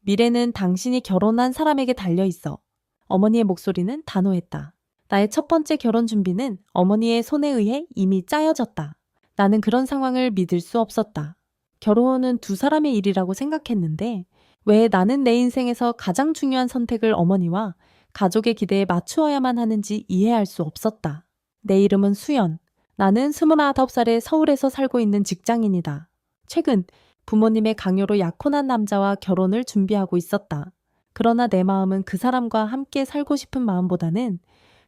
미래는 당신이 결혼한 사람에게 달려있어. 어머니의 목소리는 단호했다. 나의 첫 번째 결혼 준비는 어머니의 손에 의해 이미 짜여졌다. 나는 그런 상황을 믿을 수 없었다. 결혼은 두 사람의 일이라고 생각했는데 왜 나는 내 인생에서 가장 중요한 선택을 어머니와 가족의 기대에 맞추어야만 하는지 이해할 수 없었다. 내 이름은 수연. 나는 29살에 서울에서 살고 있는 직장인이다. 최근 부모님의 강요로 약혼한 남자와 결혼을 준비하고 있었다. 그러나 내 마음은 그 사람과 함께 살고 싶은 마음보다는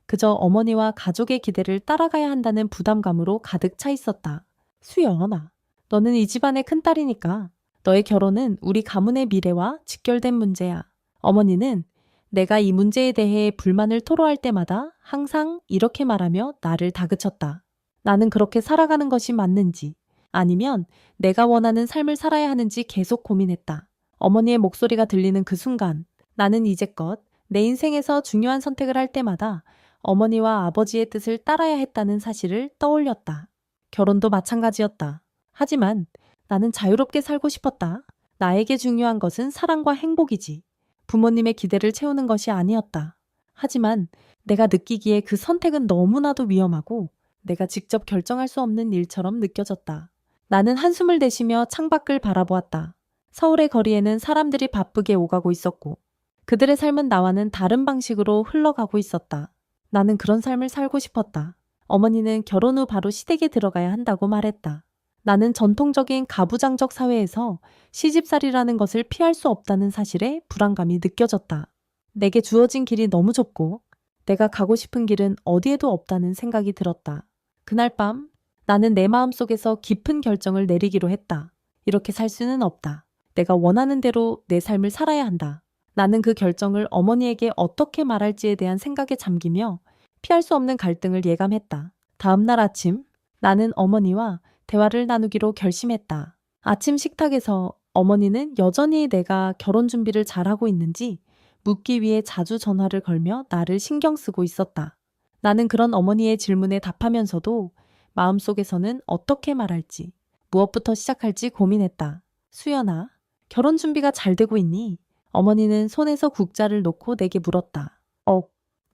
그저 어머니와 가족의 기대를 따라가야 한다는 부담감으로 가득 차 있었다. 수연아, 너는 이 집안의 큰딸이니까 너의 결혼은 우리 가문의 미래와 직결된 문제야. 어머니는 내가 이 문제에 대해 불만을 토로할 때마다 항상 이렇게 말하며 나를 다그쳤다. 나는 그렇게 살아가는 것이 맞는지 아니면 내가 원하는 삶을 살아야 하는지 계속 고민했다. 어머니의 목소리가 들리는 그 순간 나는 이제껏 내 인생에서 중요한 선택을 할 때마다 어머니와 아버지의 뜻을 따라야 했다는 사실을 떠올렸다. 결혼도 마찬가지였다. 하지만 나는 자유롭게 살고 싶었다. 나에게 중요한 것은 사랑과 행복이지. 부모님의 기대를 채우는 것이 아니었다. 하지만 내가 느끼기에 그 선택은 너무나도 위험하고 내가 직접 결정할 수 없는 일처럼 느껴졌다. 나는 한숨을 내쉬며 창밖을 바라보았다. 서울의 거리에는 사람들이 바쁘게 오가고 있었고 그들의 삶은 나와는 다른 방식으로 흘러가고 있었다. 나는 그런 삶을 살고 싶었다. 어머니는 결혼 후 바로 시댁에 들어가야 한다고 말했다. 나는 전통적인 가부장적 사회에서 시집살이라는 것을 피할 수 없다는 사실에 불안감이 느껴졌다. 내게 주어진 길이 너무 좁고 내가 가고 싶은 길은 어디에도 없다는 생각이 들었다. 그날 밤 나는 내 마음속에서 깊은 결정을 내리기로 했다. 이렇게 살 수는 없다. 내가 원하는 대로 내 삶을 살아야 한다. 나는 그 결정을 어머니에게 어떻게 말할지에 대한 생각에 잠기며 피할 수 없는 갈등을 예감했다. 다음 날 아침 나는 어머니와 대화를 나누기로 결심했다. 아침 식탁에서 어머니는 여전히 내가 결혼 준비를 잘하고 있는지 묻기 위해 자주 전화를 걸며 나를 신경 쓰고 있었다. 나는 그런 어머니의 질문에 답하면서도 마음속에서는 어떻게 말할지, 무엇부터 시작할지 고민했다. 수연아, 결혼 준비가 잘 되고 있니? 어머니는 손에서 국자를 놓고 내게 물었다.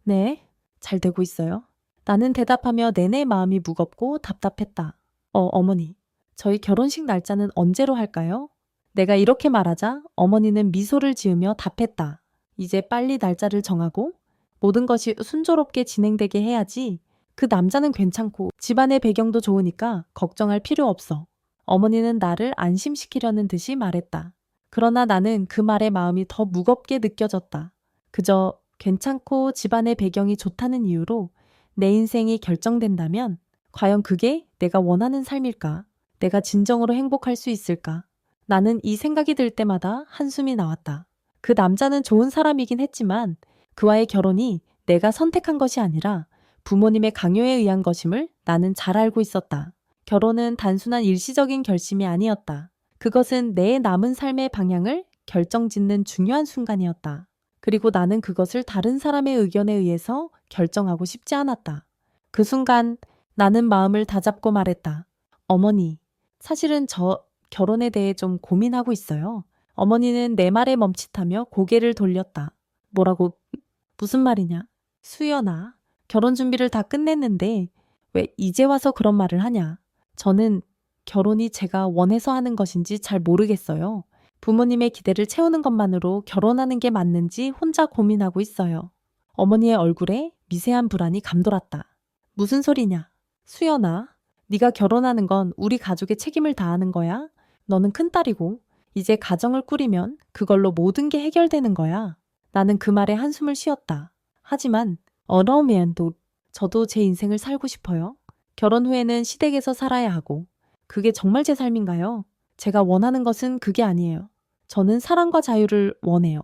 네, 잘 되고 있어요. 나는 대답하며 내내 마음이 무겁고 답답했다. 어머니, 저희 결혼식 날짜는 언제로 할까요? 내가 이렇게 말하자 어머니는 미소를 지으며 답했다. 이제 빨리 날짜를 정하고 모든 것이 순조롭게 진행되게 해야지. 그 남자는 괜찮고 집안의 배경도 좋으니까 걱정할 필요 없어. 어머니는 나를 안심시키려는 듯이 말했다. 그러나 나는 그 말에 마음이 더 무겁게 느껴졌다. 그저 괜찮고 집안의 배경이 좋다는 이유로 내 인생이 결정된다면 과연 그게 내가 원하는 삶일까? 내가 진정으로 행복할 수 있을까? 나는 이 생각이 들 때마다 한숨이 나왔다. 그 남자는 좋은 사람이긴 했지만 그와의 결혼이 내가 선택한 것이 아니라 부모님의 강요에 의한 것임을 나는 잘 알고 있었다. 결혼은 단순한 일시적인 결심이 아니었다. 그것은 내 남은 삶의 방향을 결정짓는 중요한 순간이었다. 그리고 나는 그것을 다른 사람의 의견에 의해서 결정하고 싶지 않았다. 그 순간 나는 마음을 다잡고 말했다. 어머니, 사실은 저 결혼에 대해 좀 고민하고 있어요. 어머니는 내 말에 멈칫하며 고개를 돌렸다. 뭐라고? 무슨 말이냐? 수연아, 결혼 준비를 다 끝냈는데 왜 이제 와서 그런 말을 하냐? 저는 결혼이 제가 원해서 하는 것인지 잘 모르겠어요. 부모님의 기대를 채우는 것만으로 결혼하는 게 맞는지 혼자 고민하고 있어요. 어머니의 얼굴에 미세한 불안이 감돌았다. 무슨 소리냐? 수연아, 네가 결혼하는 건 우리 가족의 책임을 다하는 거야. 너는 큰딸이고 이제 가정을 꾸리면 그걸로 모든 게 해결되는 거야. 나는 그 말에 한숨을 쉬었다. 하지만 어려우면도 저도 제 인생을 살고 싶어요. 결혼 후에는 시댁에서 살아야 하고 그게 정말 제 삶인가요? 제가 원하는 것은 그게 아니에요. 저는 사랑과 자유를 원해요.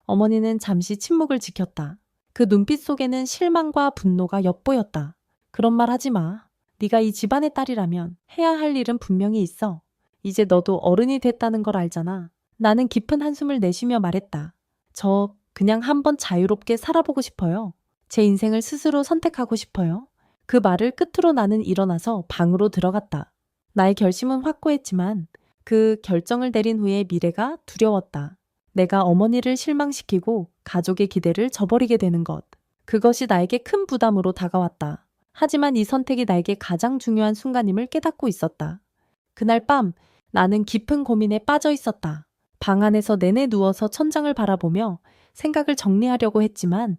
어머니는 잠시 침묵을 지켰다. 그 눈빛 속에는 실망과 분노가 엿보였다. 그런 말 하지 마. 네가 이 집안의 딸이라면 해야 할 일은 분명히 있어. 이제 너도 어른이 됐다는 걸 알잖아. 나는 깊은 한숨을 내쉬며 말했다. 저 그냥 한번 자유롭게 살아보고 싶어요. 제 인생을 스스로 선택하고 싶어요. 그 말을 끝으로 나는 일어나서 방으로 들어갔다. 나의 결심은 확고했지만 그 결정을 내린 후에 미래가 두려웠다. 내가 어머니를 실망시키고 가족의 기대를 저버리게 되는 것. 그것이 나에게 큰 부담으로 다가왔다. 하지만 이 선택이 나에게 가장 중요한 순간임을 깨닫고 있었다. 그날 밤 나는 깊은 고민에 빠져 있었다. 방 안에서 내내 누워서 천장을 바라보며 생각을 정리하려고 했지만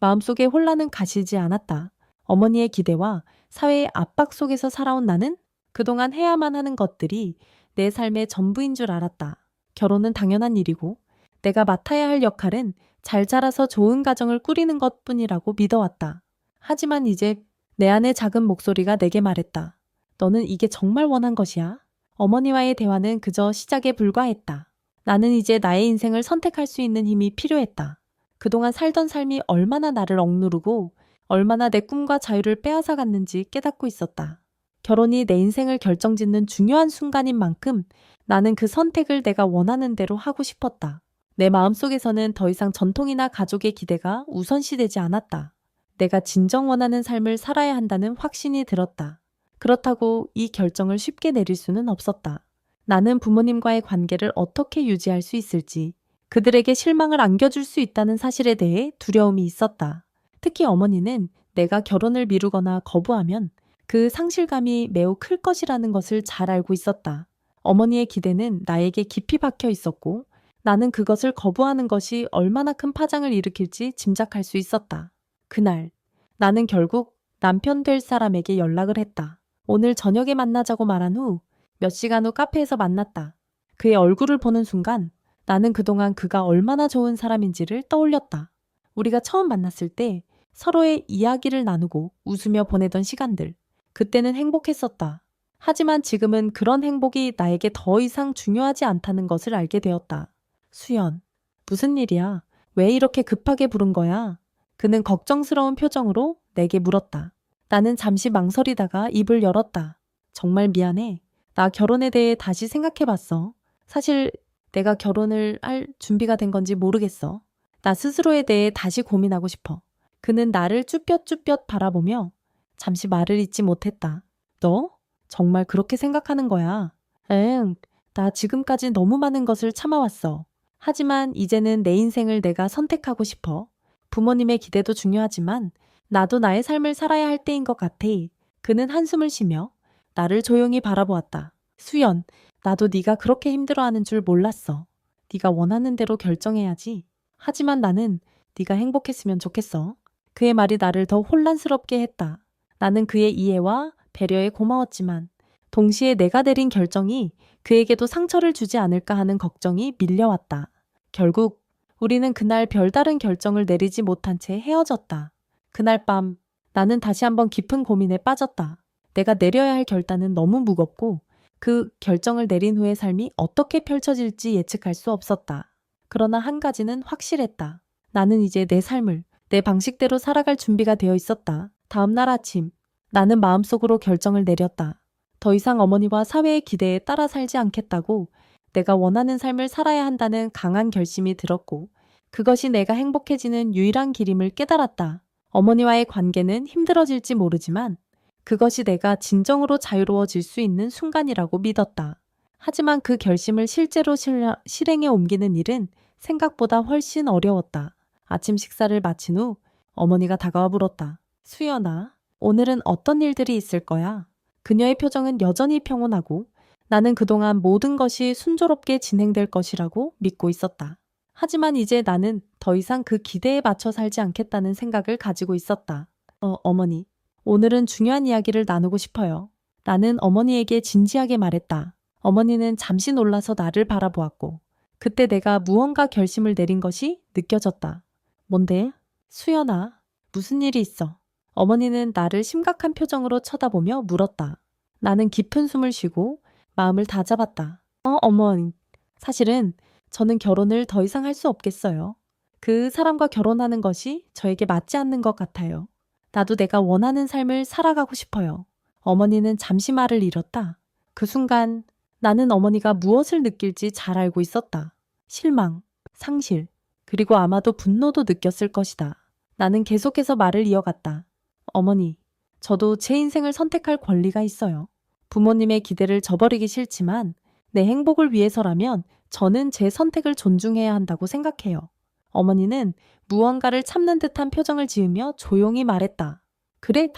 마음속에 혼란은 가시지 않았다. 어머니의 기대와 사회의 압박 속에서 살아온 나는 그동안 해야만 하는 것들이 내 삶의 전부인 줄 알았다. 결혼은 당연한 일이고 내가 맡아야 할 역할은 잘 자라서 좋은 가정을 꾸리는 것뿐이라고 믿어왔다. 하지만 이제 내 안의 작은 목소리가 내게 말했다. 너는 이게 정말 원한 것이야? 어머니와의 대화는 그저 시작에 불과했다. 나는 이제 나의 인생을 선택할 수 있는 힘이 필요했다. 그동안 살던 삶이 얼마나 나를 억누르고 얼마나 내 꿈과 자유를 빼앗아 갔는지 깨닫고 있었다. 결혼이 내 인생을 결정짓는 중요한 순간인 만큼 나는 그 선택을 내가 원하는 대로 하고 싶었다. 내 마음속에서는 더 이상 전통이나 가족의 기대가 우선시되지 않았다. 내가 진정 원하는 삶을 살아야 한다는 확신이 들었다. 그렇다고 이 결정을 쉽게 내릴 수는 없었다. 나는 부모님과의 관계를 어떻게 유지할 수 있을지, 그들에게 실망을 안겨줄 수 있다는 사실에 대해 두려움이 있었다. 특히 어머니는 내가 결혼을 미루거나 거부하면 그 상실감이 매우 클 것이라는 것을 잘 알고 있었다. 어머니의 기대는 나에게 깊이 박혀 있었고 나는 그것을 거부하는 것이 얼마나 큰 파장을 일으킬지 짐작할 수 있었다. 그날 나는 결국 남편 될 사람에게 연락을 했다. 오늘 저녁에 만나자고 말한 후 몇 시간 후 카페에서 만났다. 그의 얼굴을 보는 순간 나는 그동안 그가 얼마나 좋은 사람인지를 떠올렸다. 우리가 처음 만났을 때 서로의 이야기를 나누고 웃으며 보내던 시간들. 그때는 행복했었다. 하지만 지금은 그런 행복이 나에게 더 이상 중요하지 않다는 것을 알게 되었다. 수연, 무슨 일이야? 왜 이렇게 급하게 부른 거야? 그는 걱정스러운 표정으로 내게 물었다. 나는 잠시 망설이다가 입을 열었다. 정말 미안해. 나 결혼에 대해 다시 생각해봤어. 사실 내가 결혼을 할 준비가 된 건지 모르겠어. 나 스스로에 대해 다시 고민하고 싶어. 그는 나를 쭈뼛쭈뼛 바라보며 잠시 말을 잇지 못했다. 너? 정말 그렇게 생각하는 거야? 응, 나 지금까지 너무 많은 것을 참아왔어. 하지만 이제는 내 인생을 내가 선택하고 싶어. 부모님의 기대도 중요하지만 나도 나의 삶을 살아야 할 때인 것 같아. 그는 한숨을 쉬며 나를 조용히 바라보았다. 수연, 나도 네가 그렇게 힘들어하는 줄 몰랐어. 네가 원하는 대로 결정해야지. 하지만 나는 네가 행복했으면 좋겠어. 그의 말이 나를 더 혼란스럽게 했다. 나는 그의 이해와 배려에 고마웠지만 동시에 내가 내린 결정이 그에게도 상처를 주지 않을까 하는 걱정이 밀려왔다. 결국 우리는 그날 별다른 결정을 내리지 못한 채 헤어졌다. 그날 밤 나는 다시 한번 깊은 고민에 빠졌다. 내가 내려야 할 결단은 너무 무겁고 그 결정을 내린 후의 삶이 어떻게 펼쳐질지 예측할 수 없었다. 그러나 한 가지는 확실했다. 나는 이제 내 삶을 내 방식대로 살아갈 준비가 되어 있었다. 다음 날 아침 나는 마음속으로 결정을 내렸다. 더 이상 어머니와 사회의 기대에 따라 살지 않겠다고 내가 원하는 삶을 살아야 한다는 강한 결심이 들었고 그것이 내가 행복해지는 유일한 길임을 깨달았다. 어머니와의 관계는 힘들어질지 모르지만 그것이 내가 진정으로 자유로워질 수 있는 순간이라고 믿었다. 하지만 그 결심을 실제로 실행에 옮기는 일은 생각보다 훨씬 어려웠다. 아침 식사를 마친 후 어머니가 다가와 물었다. 수연아, 오늘은 어떤 일들이 있을 거야? 그녀의 표정은 여전히 평온하고 나는 그동안 모든 것이 순조롭게 진행될 것이라고 믿고 있었다. 하지만 이제 나는 더 이상 그 기대에 맞춰 살지 않겠다는 생각을 가지고 있었다. 어머니, 오늘은 중요한 이야기를 나누고 싶어요. 나는 어머니에게 진지하게 말했다. 어머니는 잠시 놀라서 나를 바라보았고 그때 내가 무언가 결심을 내린 것이 느껴졌다. 뭔데? 수연아, 무슨 일이 있어? 어머니는 나를 심각한 표정으로 쳐다보며 물었다. 나는 깊은 숨을 쉬고 마음을 다잡았다. 어머니, 사실은 저는 결혼을 더 이상 할 수 없겠어요. 그 사람과 결혼하는 것이 저에게 맞지 않는 것 같아요. 나도 내가 원하는 삶을 살아가고 싶어요. 어머니는 잠시 말을 잃었다. 그 순간 나는 어머니가 무엇을 느낄지 잘 알고 있었다. 실망, 상실, 그리고 아마도 분노도 느꼈을 것이다. 나는 계속해서 말을 이어갔다. 어머니, 저도 제 인생을 선택할 권리가 있어요. 부모님의 기대를 저버리기 싫지만 내 행복을 위해서라면 저는 제 선택을 존중해야 한다고 생각해요. 어머니는 무언가를 참는 듯한 표정을 지으며 조용히 말했다. 그래,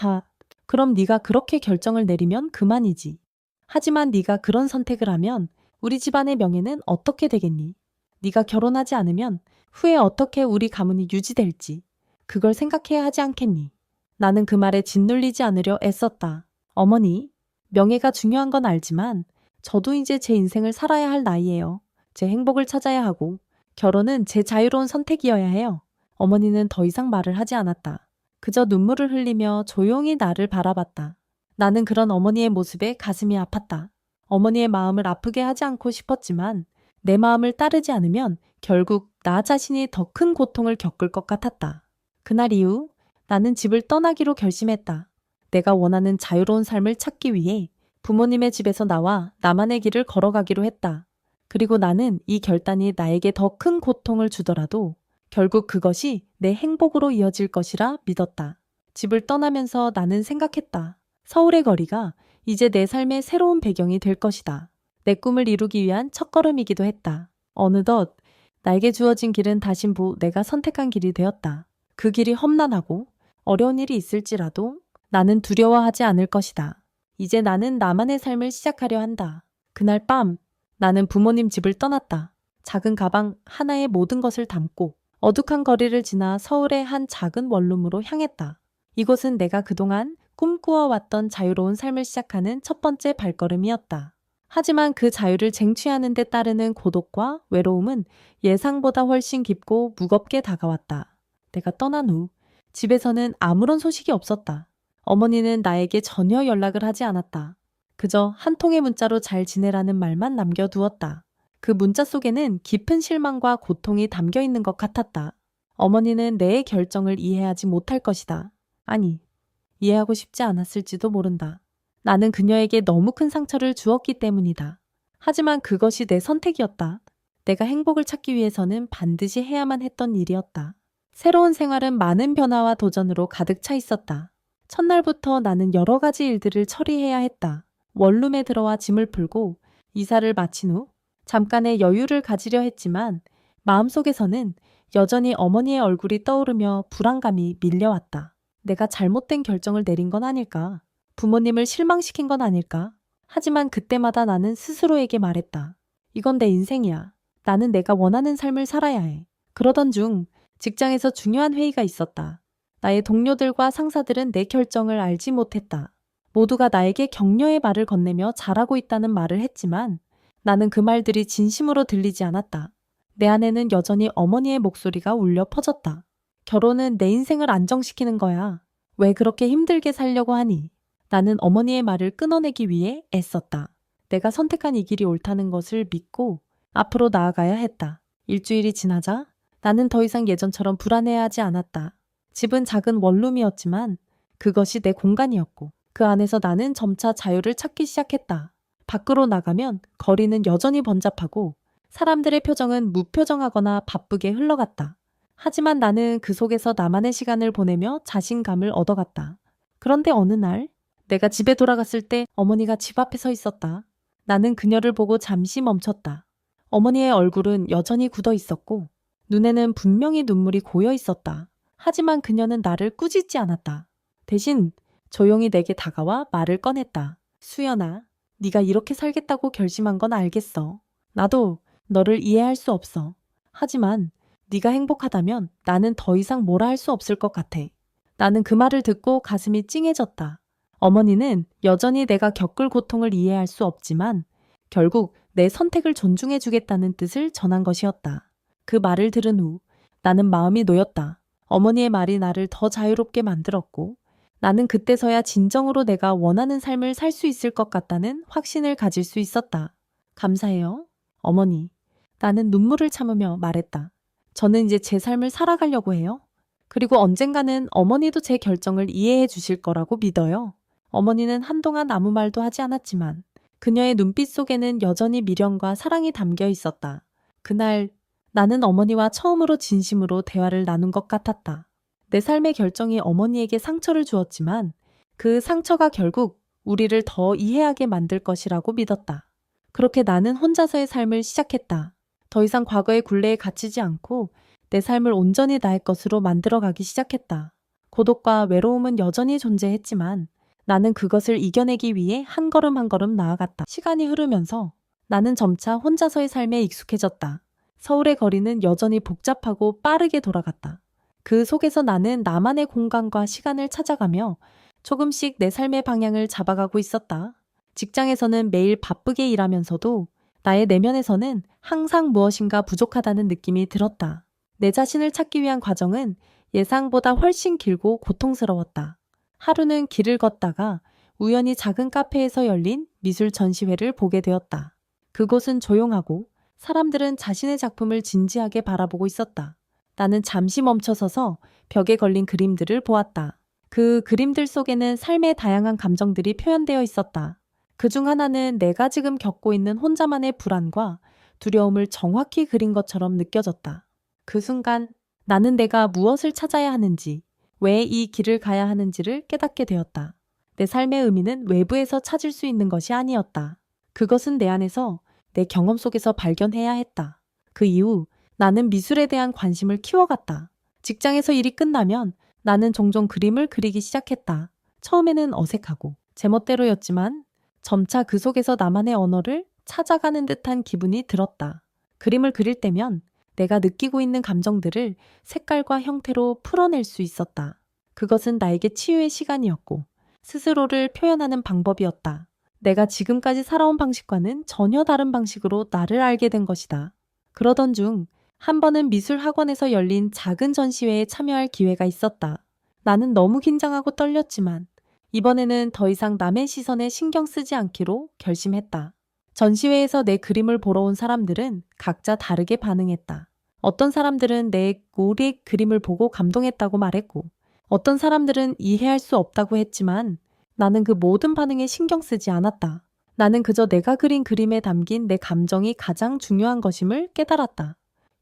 그럼 네가 그렇게 결정을 내리면 그만이지. 하지만 네가 그런 선택을 하면 우리 집안의 명예는 어떻게 되겠니? 네가 결혼하지 않으면 후에 어떻게 우리 가문이 유지될지 그걸 생각해야 하지 않겠니? 나는 그 말에 짓눌리지 않으려 애썼다. 어머니, 명예가 중요한 건 알지만 저도 이제 제 인생을 살아야 할 나이예요. 제 행복을 찾아야 하고 결혼은 제 자유로운 선택이어야 해요. 어머니는 더 이상 말을 하지 않았다. 그저 눈물을 흘리며 조용히 나를 바라봤다. 나는 그런 어머니의 모습에 가슴이 아팠다. 어머니의 마음을 아프게 하지 않고 싶었지만 내 마음을 따르지 않으면 결국 나 자신이 더 큰 고통을 겪을 것 같았다. 그날 이후 나는 집을 떠나기로 결심했다. 내가 원하는 자유로운 삶을 찾기 위해 부모님의 집에서 나와 나만의 길을 걸어가기로 했다. 그리고 나는 이 결단이 나에게 더 큰 고통을 주더라도 결국 그것이 내 행복으로 이어질 것이라 믿었다. 집을 떠나면서 나는 생각했다. 서울의 거리가 이제 내 삶의 새로운 배경이 될 것이다. 내 꿈을 이루기 위한 첫걸음이기도 했다. 어느덧 나에게 주어진 길은 다신부 내가 선택한 길이 되었다. 그 길이 험난하고 어려운 일이 있을지라도 나는 두려워하지 않을 것이다. 이제 나는 나만의 삶을 시작하려 한다. 그날 밤 나는 부모님 집을 떠났다. 작은 가방 하나에 모든 것을 담고 어둑한 거리를 지나 서울의 한 작은 원룸으로 향했다. 이곳은 내가 그동안 꿈꾸어왔던 자유로운 삶을 시작하는 첫 번째 발걸음이었다. 하지만 그 자유를 쟁취하는 데 따르는 고독과 외로움은 예상보다 훨씬 깊고 무겁게 다가왔다. 내가 떠난 후 집에서는 아무런 소식이 없었다. 어머니는 나에게 전혀 연락을 하지 않았다. 그저 한 통의 문자로 잘 지내라는 말만 남겨두었다. 그 문자 속에는 깊은 실망과 고통이 담겨 있는 것 같았다. 어머니는 내 결정을 이해하지 못할 것이다. 아니, 이해하고 싶지 않았을지도 모른다. 나는 그녀에게 너무 큰 상처를 주었기 때문이다. 하지만 그것이 내 선택이었다. 내가 행복을 찾기 위해서는 반드시 해야만 했던 일이었다. 새로운 생활은 많은 변화와 도전으로 가득 차 있었다. 첫날부터 나는 여러 가지 일들을 처리해야 했다. 원룸에 들어와 짐을 풀고 이사를 마친 후 잠깐의 여유를 가지려 했지만 마음속에서는 여전히 어머니의 얼굴이 떠오르며 불안감이 밀려왔다. 내가 잘못된 결정을 내린 건 아닐까? 부모님을 실망시킨 건 아닐까? 하지만 그때마다 나는 스스로에게 말했다. 이건 내 인생이야. 나는 내가 원하는 삶을 살아야 해. 그러던 중 직장에서 중요한 회의가 있었다. 나의 동료들과 상사들은 내 결정을 알지 못했다. 모두가 나에게 격려의 말을 건네며 잘하고 있다는 말을 했지만 나는 그 말들이 진심으로 들리지 않았다. 내 안에는 여전히 어머니의 목소리가 울려 퍼졌다. 결혼은 내 인생을 안정시키는 거야. 왜 그렇게 힘들게 살려고 하니? 나는 어머니의 말을 끊어내기 위해 애썼다. 내가 선택한 이 길이 옳다는 것을 믿고 앞으로 나아가야 했다. 일주일이 지나자 나는 더 이상 예전처럼 불안해하지 않았다. 집은 작은 원룸이었지만 그것이 내 공간이었고 그 안에서 나는 점차 자유를 찾기 시작했다. 밖으로 나가면 거리는 여전히 번잡하고 사람들의 표정은 무표정하거나 바쁘게 흘러갔다. 하지만 나는 그 속에서 나만의 시간을 보내며 자신감을 얻어갔다. 그런데 어느 날 내가 집에 돌아갔을 때 어머니가 집 앞에 서 있었다. 나는 그녀를 보고 잠시 멈췄다. 어머니의 얼굴은 여전히 굳어 있었고 눈에는 분명히 눈물이 고여 있었다. 하지만 그녀는 나를 꾸짖지 않았다. 대신 조용히 내게 다가와 말을 꺼냈다. 수연아, 네가 이렇게 살겠다고 결심한 건 알겠어. 나도 너를 이해할 수 없어. 하지만 네가 행복하다면 나는 더 이상 뭐라 할 수 없을 것 같아. 나는 그 말을 듣고 가슴이 찡해졌다. 어머니는 여전히 내가 겪을 고통을 이해할 수 없지만 결국 내 선택을 존중해 주겠다는 뜻을 전한 것이었다. 그 말을 들은 후 나는 마음이 놓였다. 어머니의 말이 나를 더 자유롭게 만들었고 나는 그때서야 진정으로 내가 원하는 삶을 살 수 있을 것 같다는 확신을 가질 수 있었다. 감사해요, 어머니. 나는 눈물을 참으며 말했다. 저는 이제 제 삶을 살아가려고 해요. 그리고 언젠가는 어머니도 제 결정을 이해해 주실 거라고 믿어요. 어머니는 한동안 아무 말도 하지 않았지만 그녀의 눈빛 속에는 여전히 미련과 사랑이 담겨 있었다. 그날 나는 어머니와 처음으로 진심으로 대화를 나눈 것 같았다. 내 삶의 결정이 어머니에게 상처를 주었지만 그 상처가 결국 우리를 더 이해하게 만들 것이라고 믿었다. 그렇게 나는 혼자서의 삶을 시작했다. 더 이상 과거의 굴레에 갇히지 않고 내 삶을 온전히 나의 것으로 만들어가기 시작했다. 고독과 외로움은 여전히 존재했지만 나는 그것을 이겨내기 위해 한 걸음 한 걸음 나아갔다. 시간이 흐르면서 나는 점차 혼자서의 삶에 익숙해졌다. 서울의 거리는 여전히 복잡하고 빠르게 돌아갔다. 그 속에서 나는 나만의 공간과 시간을 찾아가며 조금씩 내 삶의 방향을 잡아가고 있었다. 직장에서는 매일 바쁘게 일하면서도 나의 내면에서는 항상 무엇인가 부족하다는 느낌이 들었다. 내 자신을 찾기 위한 과정은 예상보다 훨씬 길고 고통스러웠다. 하루는 길을 걷다가 우연히 작은 카페에서 열린 미술 전시회를 보게 되었다. 그곳은 조용하고 사람들은 자신의 작품을 진지하게 바라보고 있었다. 나는 잠시 멈춰서서 벽에 걸린 그림들을 보았다. 그 그림들 속에는 삶의 다양한 감정들이 표현되어 있었다. 그중 하나는 내가 지금 겪고 있는 혼자만의 불안과 두려움을 정확히 그린 것처럼 느껴졌다. 그 순간 나는 내가 무엇을 찾아야 하는지, 왜 이 길을 가야 하는지를 깨닫게 되었다. 내 삶의 의미는 외부에서 찾을 수 있는 것이 아니었다. 그것은 내 안에서, 내 경험 속에서 발견해야 했다. 그 이후 나는 미술에 대한 관심을 키워갔다. 직장에서 일이 끝나면 나는 종종 그림을 그리기 시작했다. 처음에는 어색하고 제멋대로였지만 점차 그 속에서 나만의 언어를 찾아가는 듯한 기분이 들었다. 그림을 그릴 때면 내가 느끼고 있는 감정들을 색깔과 형태로 풀어낼 수 있었다. 그것은 나에게 치유의 시간이었고 스스로를 표현하는 방법이었다. 내가 지금까지 살아온 방식과는 전혀 다른 방식으로 나를 알게 된 것이다. 그러던 중 한 번은 미술 학원에서 열린 작은 전시회에 참여할 기회가 있었다. 나는 너무 긴장하고 떨렸지만 이번에는 더 이상 남의 시선에 신경 쓰지 않기로 결심했다. 전시회에서 내 그림을 보러 온 사람들은 각자 다르게 반응했다. 어떤 사람들은 내 우리 그림을 보고 감동했다고 말했고, 어떤 사람들은 이해할 수 없다고 했지만 나는 그 모든 반응에 신경 쓰지 않았다. 나는 그저 내가 그린 그림에 담긴 내 감정이 가장 중요한 것임을 깨달았다.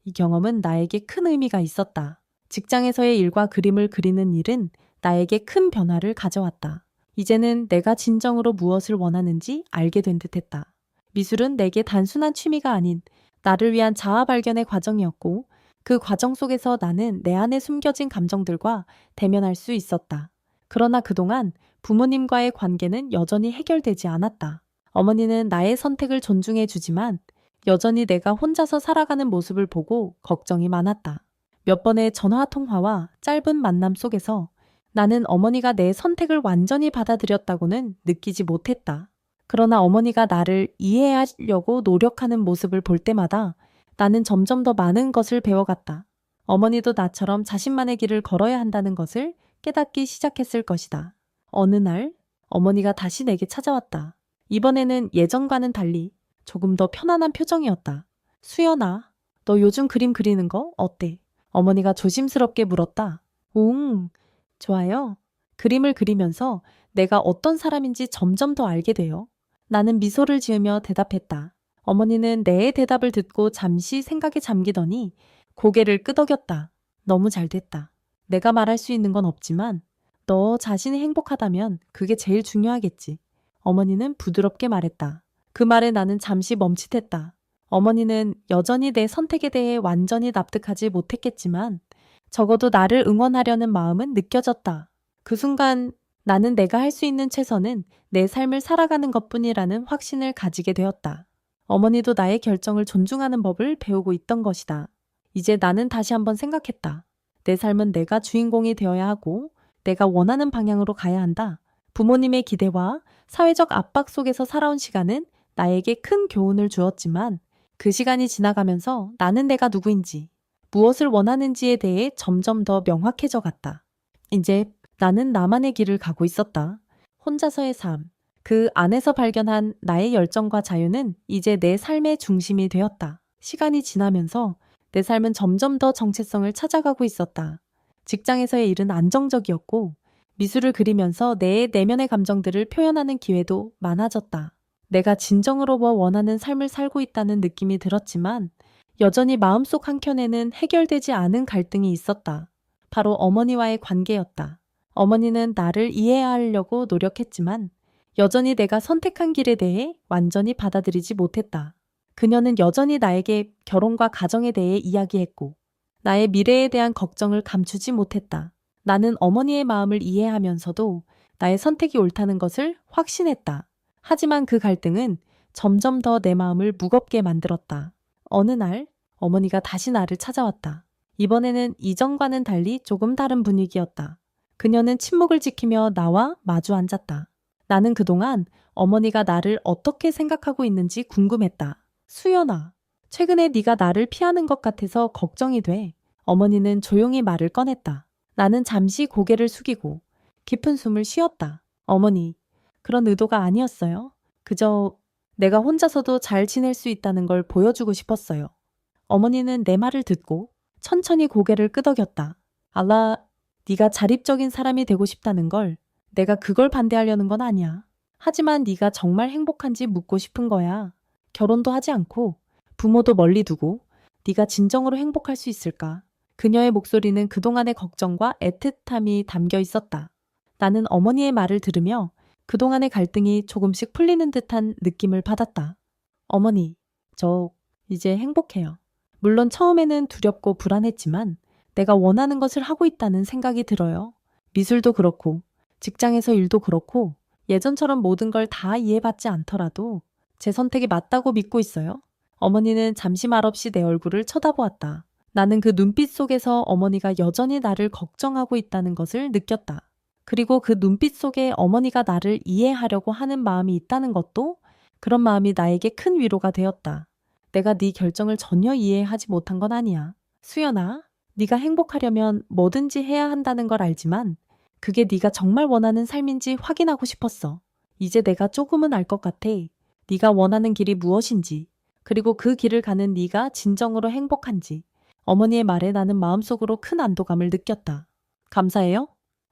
이 경험은 나에게 큰 의미가 있었다. 직장에서의 일과 그림을 그리는 일은 나에게 큰 변화를 가져왔다. 이제는 내가 진정으로 무엇을 원하는지 알게 된 듯했다. 미술은 내게 단순한 취미가 아닌 나를 위한 자아 발견의 과정이었고 그 과정 속에서 나는 내 안에 숨겨진 감정들과 대면할 수 있었다. 그러나 그동안 부모님과의 관계는 여전히 해결되지 않았다. 어머니는 나의 선택을 존중해 주지만 여전히 내가 혼자서 살아가는 모습을 보고 걱정이 많았다. 몇 번의 전화 통화와 짧은 만남 속에서 나는 어머니가 내 선택을 완전히 받아들였다고는 느끼지 못했다. 그러나 어머니가 나를 이해하려고 노력하는 모습을 볼 때마다 나는 점점 더 많은 것을 배워갔다. 어머니도 나처럼 자신만의 길을 걸어야 한다는 것을 깨닫기 시작했을 것이다. 어느 날 어머니가 다시 내게 찾아왔다. 이번에는 예전과는 달리 조금 더 편안한 표정이었다. 수연아, 너 요즘 그림 그리는 거 어때? 어머니가 조심스럽게 물었다. 좋아요. 그림을 그리면서 내가 어떤 사람인지 점점 더 알게 돼요. 나는 미소를 지으며 대답했다. 어머니는 내 대답을 듣고 잠시 생각에 잠기더니 고개를 끄덕였다. 너무 잘 됐다. 내가 말할 수 있는 건 없지만 너 자신이 행복하다면 그게 제일 중요하겠지. 어머니는 부드럽게 말했다. 그 말에 나는 잠시 멈칫했다. 어머니는 여전히 내 선택에 대해 완전히 납득하지 못했겠지만 적어도 나를 응원하려는 마음은 느껴졌다. 그 순간 나는 내가 할 수 있는 최선은 내 삶을 살아가는 것뿐이라는 확신을 가지게 되었다. 어머니도 나의 결정을 존중하는 법을 배우고 있던 것이다. 이제 나는 다시 한번 생각했다. 내 삶은 내가 주인공이 되어야 하고 내가 원하는 방향으로 가야 한다. 부모님의 기대와 사회적 압박 속에서 살아온 시간은 나에게 큰 교훈을 주었지만 그 시간이 지나가면서 나는 내가 누구인지, 무엇을 원하는지에 대해 점점 더 명확해져 갔다. 이제 나는 나만의 길을 가고 있었다. 혼자서의 삶, 그 안에서 발견한 나의 열정과 자유는 이제 내 삶의 중심이 되었다. 시간이 지나면서 내 삶은 점점 더 정체성을 찾아가고 있었다. 직장에서의 일은 안정적이었고 미술을 그리면서 내 내면의 감정들을 표현하는 기회도 많아졌다. 내가 진정으로 원하는 삶을 살고 있다는 느낌이 들었지만 여전히 마음속 한켠에는 해결되지 않은 갈등이 있었다. 바로 어머니와의 관계였다. 어머니는 나를 이해하려고 노력했지만 여전히 내가 선택한 길에 대해 완전히 받아들이지 못했다. 그녀는 여전히 나에게 결혼과 가정에 대해 이야기했고 나의 미래에 대한 걱정을 감추지 못했다. 나는 어머니의 마음을 이해하면서도 나의 선택이 옳다는 것을 확신했다. 하지만 그 갈등은 점점 더 내 마음을 무겁게 만들었다. 어느 날 어머니가 다시 나를 찾아왔다. 이번에는 이전과는 달리 조금 다른 분위기였다. 그녀는 침묵을 지키며 나와 마주 앉았다. 나는 그동안 어머니가 나를 어떻게 생각하고 있는지 궁금했다. 수연아, 최근에 네가 나를 피하는 것 같아서 걱정이 돼. 어머니는 조용히 말을 꺼냈다. 나는 잠시 고개를 숙이고 깊은 숨을 쉬었다. 어머니, 그런 의도가 아니었어요. 그저 내가 혼자서도 잘 지낼 수 있다는 걸 보여주고 싶었어요. 어머니는 내 말을 듣고 천천히 고개를 끄덕였다. 알라, 네가 자립적인 사람이 되고 싶다는 걸 내가 그걸 반대하려는 건 아니야. 하지만 네가 정말 행복한지 묻고 싶은 거야. 결혼도 하지 않고 부모도 멀리 두고 네가 진정으로 행복할 수 있을까? 그녀의 목소리는 그동안의 걱정과 애틋함이 담겨 있었다. 나는 어머니의 말을 들으며 그동안의 갈등이 조금씩 풀리는 듯한 느낌을 받았다. 어머니, 저 이제 행복해요. 물론 처음에는 두렵고 불안했지만 내가 원하는 것을 하고 있다는 생각이 들어요. 미술도 그렇고 직장에서 일도 그렇고 예전처럼 모든 걸 다 이해받지 않더라도 제 선택이 맞다고 믿고 있어요. 어머니는 잠시 말없이 내 얼굴을 쳐다보았다. 나는 그 눈빛 속에서 어머니가 여전히 나를 걱정하고 있다는 것을 느꼈다. 그리고 그 눈빛 속에 어머니가 나를 이해하려고 하는 마음이 있다는 것도 그런 마음이 나에게 큰 위로가 되었다. 내가 네 결정을 전혀 이해하지 못한 건 아니야. 수연아, 네가 행복하려면 뭐든지 해야 한다는 걸 알지만 그게 네가 정말 원하는 삶인지 확인하고 싶었어. 이제 내가 조금은 알 것 같아. 네가 원하는 길이 무엇인지, 그리고 그 길을 가는 네가 진정으로 행복한지. 어머니의 말에 나는 마음속으로 큰 안도감을 느꼈다. 감사해요.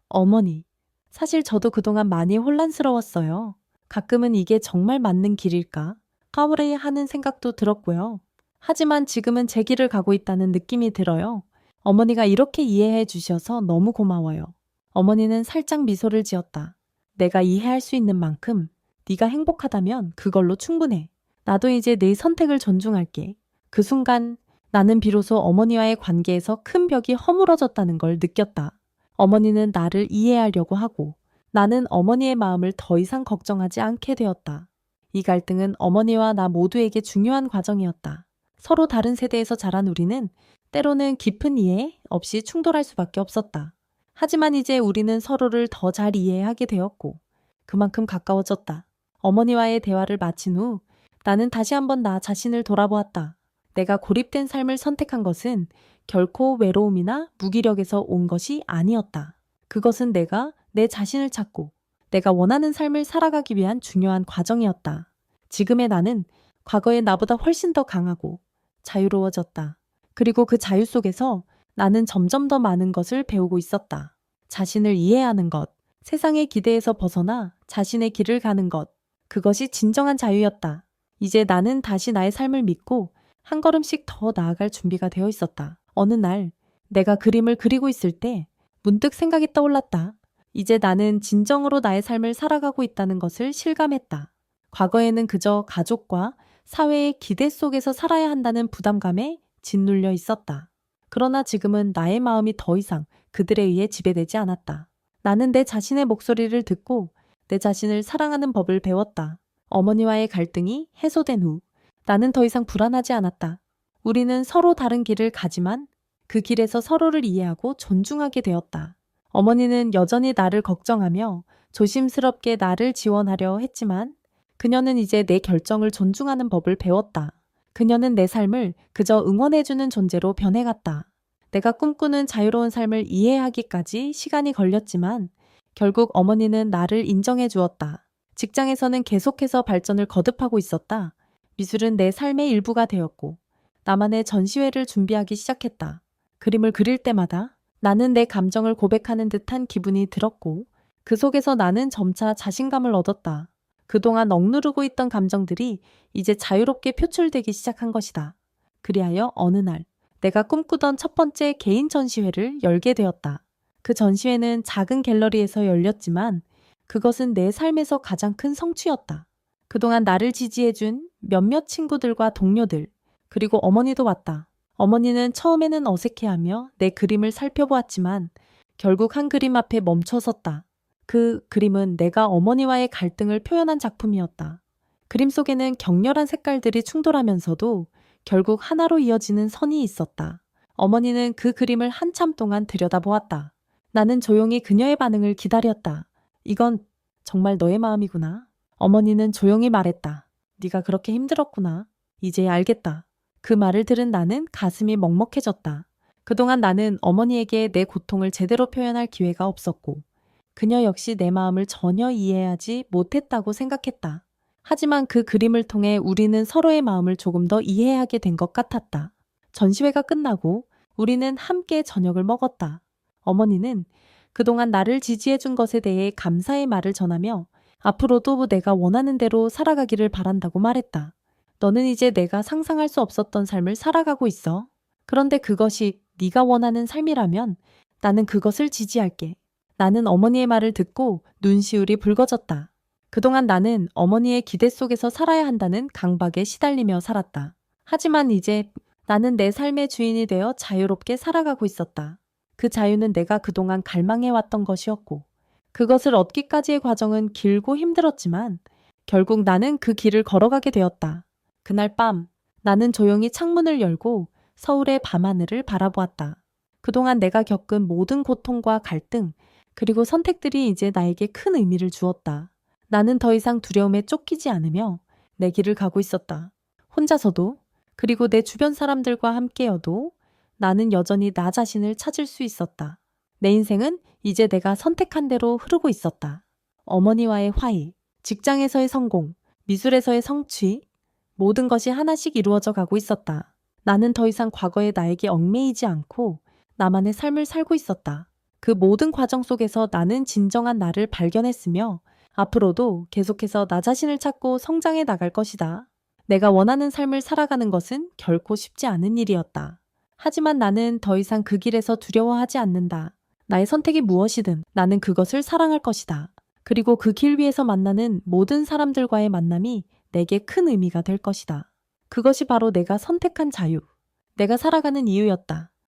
어머니, 사실 저도 그동안 많이 혼란스러웠어요. 가끔은 이게 정말 맞는 길일까? 까무레 하는 생각도 들었고요. 하지만 지금은 제 길을 가고 있다는 느낌이 들어요. 어머니가 이렇게 이해해 주셔서 너무 고마워요. 어머니는 살짝 미소를 지었다. 내가 이해할 수 있는 만큼 네가 행복하다면 그걸로 충분해. 나도 이제 네 선택을 존중할게. 그 순간 나는 비로소 어머니와의 관계에서 큰 벽이 허물어졌다는 걸 느꼈다. 어머니는 나를 이해하려고 하고 나는 어머니의 마음을 더 이상 걱정하지 않게 되었다. 이 갈등은 어머니와 나 모두에게 중요한 과정이었다. 서로 다른 세대에서 자란 우리는 때로는 깊은 이해 없이 충돌할 수밖에 없었다. 하지만 이제 우리는 서로를 더 잘 이해하게 되었고 그만큼 가까워졌다. 어머니와의 대화를 마친 후 나는 다시 한번 나 자신을 돌아보았다. 내가 고립된 삶을 선택한 것은 결코 외로움이나 무기력에서 온 것이 아니었다. 그것은 내가 내 자신을 찾고 내가 원하는 삶을 살아가기 위한 중요한 과정이었다. 지금의 나는 과거의 나보다 훨씬 더 강하고 자유로워졌다. 그리고 그 자유 속에서 나는 점점 더 많은 것을 배우고 있었다. 자신을 이해하는 것, 세상의 기대에서 벗어나 자신의 길을 가는 것, 그것이 진정한 자유였다. 이제 나는 다시 나의 삶을 믿고 한 걸음씩 더 나아갈 준비가 되어 있었다. 어느 날 내가 그림을 그리고 있을 때 문득 생각이 떠올랐다. 이제 나는 진정으로 나의 삶을 살아가고 있다는 것을 실감했다. 과거에는 그저 가족과 사회의 기대 속에서 살아야 한다는 부담감에 짓눌려 있었다. 그러나 지금은 나의 마음이 더 이상 그들에 의해 지배되지 않았다. 나는 내 자신의 목소리를 듣고 내 자신을 사랑하는 법을 배웠다. 어머니와의 갈등이 해소된 후 나는 더 이상 불안하지 않았다. 우리는 서로 다른 길을 가지만 그 길에서 서로를 이해하고 존중하게 되었다. 어머니는 여전히 나를 걱정하며 조심스럽게 나를 지원하려 했지만 그녀는 이제 내 결정을 존중하는 법을 배웠다. 그녀는 내 삶을 그저 응원해주는 존재로 변해갔다. 내가 꿈꾸는 자유로운 삶을 이해하기까지 시간이 걸렸지만 결국 어머니는 나를 인정해 주었다. 직장에서는 계속해서 발전을 거듭하고 있었다. 미술은 내 삶의 일부가 되었고 나만의 전시회를 준비하기 시작했다. 그림을 그릴 때마다 나는 내 감정을 고백하는 듯한 기분이 들었고 그 속에서 나는 점차 자신감을 얻었다. 그동안 억누르고 있던 감정들이 이제 자유롭게 표출되기 시작한 것이다. 그리하여 어느 날 내가 꿈꾸던 첫 번째 개인 전시회를 열게 되었다. 그 전시회는 작은 갤러리에서 열렸지만 그것은 내 삶에서 가장 큰 성취였다. 그동안 나를 지지해준 몇몇 친구들과 동료들, 그리고 어머니도 왔다. 어머니는 처음에는 어색해하며 내 그림을 살펴보았지만 결국 한 그림 앞에 멈춰섰다. 그 그림은 내가 어머니와의 갈등을 표현한 작품이었다. 그림 속에는 격렬한 색깔들이 충돌하면서도 결국 하나로 이어지는 선이 있었다. 어머니는 그 그림을 한참 동안 들여다보았다. 나는 조용히 그녀의 반응을 기다렸다. 이건 정말 너의 마음이구나. 어머니는 조용히 말했다. 네가 그렇게 힘들었구나. 이제 알겠다. 그 말을 들은 나는 가슴이 먹먹해졌다. 그동안 나는 어머니에게 내 고통을 제대로 표현할 기회가 없었고 그녀 역시 내 마음을 전혀 이해하지 못했다고 생각했다. 하지만 그 그림을 통해 우리는 서로의 마음을 조금 더 이해하게 된 것 같았다. 전시회가 끝나고 우리는 함께 저녁을 먹었다. 어머니는 그동안 나를 지지해준 것에 대해 감사의 말을 전하며 앞으로도 내가 원하는 대로 살아가기를 바란다고 말했다. 너는 이제 내가 상상할 수 없었던 삶을 살아가고 있어. 그런데 그것이 네가 원하는 삶이라면 나는 그것을 지지할게. 나는 어머니의 말을 듣고 눈시울이 붉어졌다. 그동안 나는 어머니의 기대 속에서 살아야 한다는 강박에 시달리며 살았다. 하지만 이제 나는 내 삶의 주인이 되어 자유롭게 살아가고 있었다. 그 자유는 내가 그동안 갈망해왔던 것이었고 그것을 얻기까지의 과정은 길고 힘들었지만 결국 나는 그 길을 걸어가게 되었다. 그날 밤 나는 조용히 창문을 열고 서울의 밤하늘을 바라보았다. 그동안 내가 겪은 모든 고통과 갈등 그리고 선택들이 이제 나에게 큰 의미를 주었다. 나는 더 이상 두려움에 쫓기지 않으며 내 길을 가고 있었다. 혼자서도 그리고 내 주변 사람들과 함께여도 나는 여전히 나 자신을 찾을 수 있었다. 내 인생은 이제 내가 선택한 대로 흐르고 있었다. 어머니와의 화해, 직장에서의 성공, 미술에서의 성취, 모든 것이 하나씩 이루어져 가고 있었다. 나는 더 이상 과거의 나에게 얽매이지 않고 나만의 삶을 살고 있었다. 그 모든 과정 속에서 나는 진정한 나를 발견했으며 앞으로도 계속해서 나 자신을 찾고 성장해 나갈 것이다. 내가 원하는 삶을 살아가는 것은 결코 쉽지 않은 일이었다. 하지만 나는 더 이상 그 길에서 두려워하지 않는다. 나의 선택이 무엇이든 나는 그것을 사랑할 것이다. 그리고 그 길 위에서 만나는 모든 사람들과의 만남이 내게 큰 의미가 될 것이다. 그것이 바로 내가 선택한 자유, 내가 살아가는 이유였다.